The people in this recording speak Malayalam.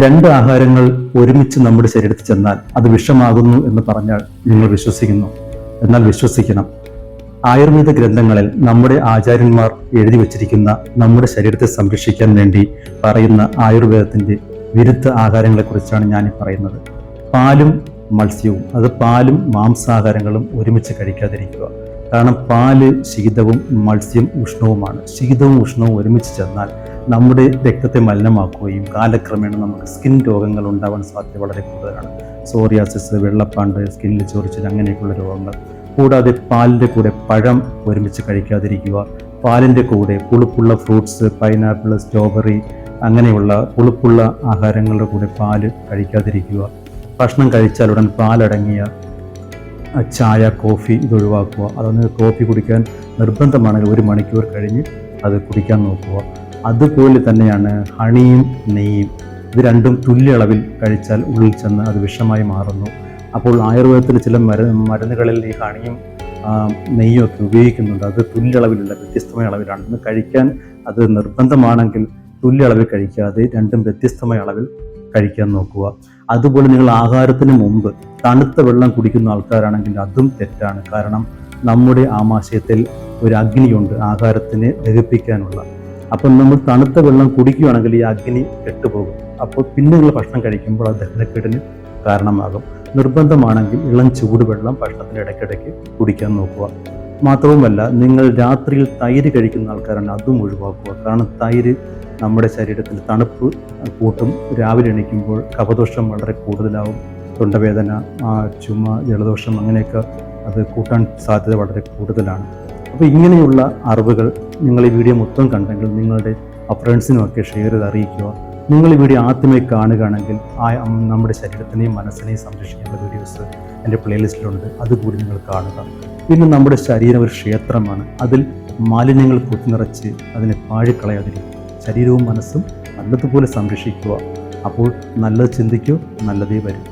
രണ്ട് ആഹാരങ്ങൾ ഒരുമിച്ച് നമ്മുടെ ശരീരത്തിൽ ചെന്നാൽ അത് വിഷമാകുന്നു എന്ന് പറഞ്ഞാൽ നിങ്ങൾ വിശ്വസിക്കുന്നു. എന്നാൽ വിശ്വസിക്കണം, ആയുർവേദ ഗ്രന്ഥങ്ങളിൽ നമ്മുടെ ആചാര്യന്മാർ എഴുതി വച്ചിരിക്കുന്ന നമ്മുടെ ശരീരത്തെ സംരക്ഷിക്കാൻ വേണ്ടി പറയുന്ന ആയുർവേദത്തിൻ്റെ വിരുദ്ധ ആഹാരങ്ങളെക്കുറിച്ചാണ് ഞാൻ പറയുന്നത്. പാലും മത്സ്യവും, അത് പാലും മാംസാഹാരങ്ങളും ഒരുമിച്ച് കഴിക്കാതിരിക്കുക. കാരണം പാല് ശീതവും മത്സ്യം ഉഷ്ണവുമാണ്. ശീതവും ഉഷ്ണവും ഒരുമിച്ച് ചെന്നാൽ നമ്മുടെ രക്തത്തെ മലിനമാക്കുകയും കാലക്രമേണ നമുക്ക് സ്കിൻ രോഗങ്ങൾ ഉണ്ടാവാൻ സാധ്യത വളരെ കൂടുതലാണ്. സോറിയാസിസ്, വെള്ളപ്പാണ്ട്, സ്കിന്നിൽ ചൊറിച്ചിൽ, അങ്ങനെയൊക്കെയുള്ള രോഗങ്ങൾ. കൂടാതെ പാലിൻ്റെ കൂടെ പഴം ഒരുമിച്ച് കഴിക്കാതിരിക്കുക. പാലിൻ്റെ കൂടെ പുളിപ്പുള്ള ഫ്രൂട്ട്സ്, പൈനാപ്പിൾ, സ്ട്രോബെറി അങ്ങനെയുള്ള പുളിപ്പുള്ള ആഹാരങ്ങളുടെ കൂടെ പാല് കഴിക്കാതിരിക്കുക. ഭക്ഷണം കഴിച്ചാലുടൻ പാലടങ്ങിയ ചായ, കോഫി ഇത് ഒഴിവാക്കുക. അതൊന്ന് കോഫി കുടിക്കാൻ നിർബന്ധമാണെങ്കിൽ 1 മണിക്കൂർ കഴിഞ്ഞ് അത് കുടിക്കാൻ നോക്കുക. അതുപോലെ തന്നെയാണ് ഹണിയും നെയ്യും. ഇത് രണ്ടും തുല്യ അളവിൽ കഴിച്ചാൽ ഉള്ളിൽ ചെന്ന് അത് വിഷമായി മാറുന്നു. അപ്പോൾ ആയുർവേദത്തിൽ ചില മരുന്നുകളിൽ ഈ ഹണിയും നെയ്യും ഒക്കെ ഉപയോഗിക്കുന്നുണ്ട്. അത് തുല്യ അളവിലുള്ള വ്യത്യസ്തമായ അളവിലാണ്. ഇന്ന് കഴിക്കാൻ അത് നിർബന്ധമാണെങ്കിൽ തുല്യ അളവിൽ കഴിക്കാതെ രണ്ടും വ്യത്യസ്തമായ അളവിൽ കഴിക്കാൻ നോക്കുക. അതുപോലെ നിങ്ങൾ ആഹാരത്തിന് മുമ്പ് തണുത്ത വെള്ളം കുടിക്കുന്ന ആൾക്കാരാണെങ്കിൽ അതും തെറ്റാണ്. കാരണം നമ്മുടെ ആമാശയത്തിൽ ഒരു അഗ്നിയുണ്ട് ആഹാരത്തിനെ ദഹിപ്പിക്കാനുള്ള. അപ്പം നമ്മൾ തണുത്ത വെള്ളം കുടിക്കുകയാണെങ്കിൽ ഈ അഗ്നി കെട്ടുപോകും. അപ്പോൾ പിന്നെ നിങ്ങൾ ഭക്ഷണം കഴിക്കുമ്പോൾ അത് ദഹനക്കേടിന് കാരണമാകും. നിർബന്ധമാണെങ്കിൽ ഇളം ചൂടുവെള്ളം ഭക്ഷണത്തിന് ഇടയ്ക്കിടയ്ക്ക് കുടിക്കാൻ നോക്കുക. മാത്രവുമല്ല, നിങ്ങൾ രാത്രിയിൽ തൈര് കഴിക്കുന്ന ആൾക്കാരാണ്, അതും ഒഴിവാക്കുക. കാരണം തൈര് നമ്മുടെ ശരീരത്തിൽ തണുപ്പ് കൂട്ടും. രാവിലെ എണീക്കുമ്പോൾ കഫദോഷം വളരെ കൂടുതലാവും. തൊണ്ടവേദന, ചുമ, ജലദോഷം അങ്ങനെയൊക്കെ അത് കൂട്ടാൻ സാധ്യത വളരെ കൂടുതലാണ്. അപ്പോൾ ഇങ്ങനെയുള്ള അറിവുകൾ നിങ്ങൾ ഈ വീഡിയോ മൊത്തം കണ്ടെങ്കിൽ നിങ്ങളുടെ ഫ്രണ്ട്സിനുമൊക്കെ ഷെയർ ചെയ്ത് അറിയിക്കുക. നിങ്ങൾ ഈ വീഡിയോ ആദ്യമായി കാണുകയാണെങ്കിൽ നമ്മുടെ ശരീരത്തിനെയും മനസ്സിനെയും സംരക്ഷിക്കേണ്ട വീഡിയോസ് എൻ്റെ പ്ലേലിസ്റ്റിലുണ്ട്, അതുകൂടി നിങ്ങൾ കാണുക. പിന്നെ നമ്മുടെ ശരീരം ഒരു ക്ഷേത്രമാണ്. അതിൽ മാലിന്യങ്ങൾ കുത്തിനിറച്ച് അതിനെ പാഴിക്കളയാതിരിക്കുക. ശരീരവും മനസ്സും നല്ലതുപോലെ സംരക്ഷിക്കുക. അപ്പോൾ നല്ലത് ചിന്തിക്കൂ, നല്ലതേ വരും.